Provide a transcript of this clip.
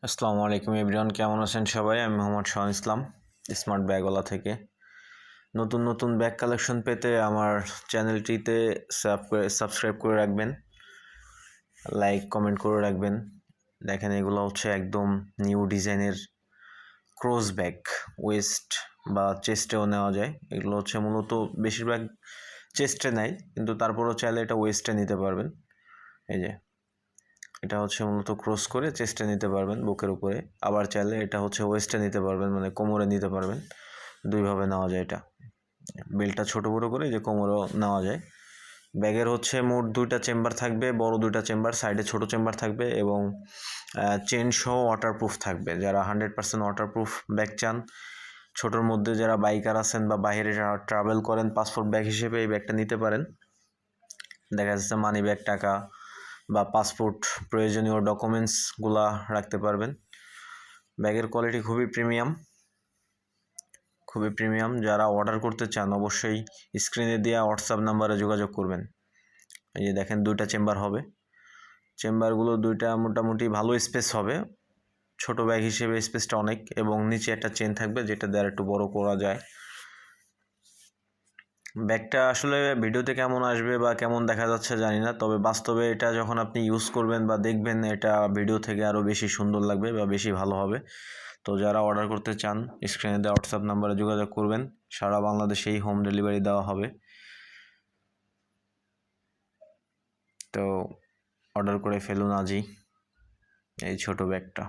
আসসালামু আলাইকুম এভরিওয়ান, কেমন আছেন সবাই? আমি মোহাম্মদ শাহ ইসলাম, স্মার্ট ব্যাগওয়ালা থেকে। নতুন নতুন ব্যাগ কালেকশন পেতে আমার চ্যানেলটিতে সাবস্ক্রাইব করে রাখবেন, লাইক কমেন্ট করে রাখবেন। দেখেন, এগুলো হচ্ছে একদম নিউ ডিজাইনের ক্রস ব্যাগ, ওয়েস্ট বা চেস্টেও নেওয়া যায়। এগুলো হচ্ছে মূলত বেশিরভাগ চেস্টে নেয়, কিন্তু তারপরেও চাইলে এটা ওয়েস্টে নিতে পারবেন। এই যে এটা হচ্ছে মূলত ক্রস করে চেস্টে নিতে পারবেন বুকের উপরে, আবার চাইলে এটা হচ্ছে ওয়েস্টে নিতে পারবেন, মানে কোমরে নিতে পারবেন। দুইভাবে নেওয়া যায় এটা। বেল্টটা ছোটো বড়ো করে যে কোমরেও নেওয়া যায়। ব্যাগের হচ্ছে মোট দুইটা চেম্বার থাকবে, বড় দুইটা চেম্বার, সাইডে ছোট চেম্বার থাকবে এবং চেন সহ ওয়াটারপ্রুফ থাকবে। যারা 100% ওয়াটারপ্রুফ ব্যাগ চান, ছোটোর মধ্যে যারা বাইকার আছেন বা বাইরে ট্রাভেল করেন, পাসপোর্ট ব্যাগ হিসেবে এই ব্যাগটা নিতে পারেন। দেখা যাচ্ছে মানি ব্যাগ, টাকা বা পাসপোর্ট, প্রয়োজনীয় ডকুমেন্টসগুলা রাখতে পারবেন। ব্যাগের কোয়ালিটি খুবই প্রিমিয়াম। যারা অর্ডার করতে চান অবশ্যই স্ক্রিনে দেওয়া হোয়াটসঅ্যাপ নাম্বারে যোগাযোগ করবেন। এই যে দেখেন, দুইটা চেম্বার হবে। চেম্বারগুলো দুইটা মোটামুটি ভালো স্পেস হবে, ছোট ব্যাগ হিসেবে স্পেসটা অনেক, এবং নিচে একটা চেন থাকবে যেটা দিয়ে একটু বড় করা যায়। ব্যাগটা আসলে ভিডিওতে কেমন আসবে বা কেমন দেখা যাচ্ছে জানি না, তবে বাস্তবে এটা যখন আপনি ইউজ করবেন বা দেখবেন, এটা ভিডিও থেকে আরও বেশি সুন্দর লাগবে বা বেশি ভালো হবে। তো যারা অর্ডার করতে চান স্ক্রিনে দেওয়া হোয়াটসঅ্যাপ নাম্বারে যোগাযোগ করবেন। সারা বাংলাদেশেই হোম ডেলিভারি দেওয়া হবে। তো অর্ডার করে ফেলুন আজই এই ছোট ব্যাগটা।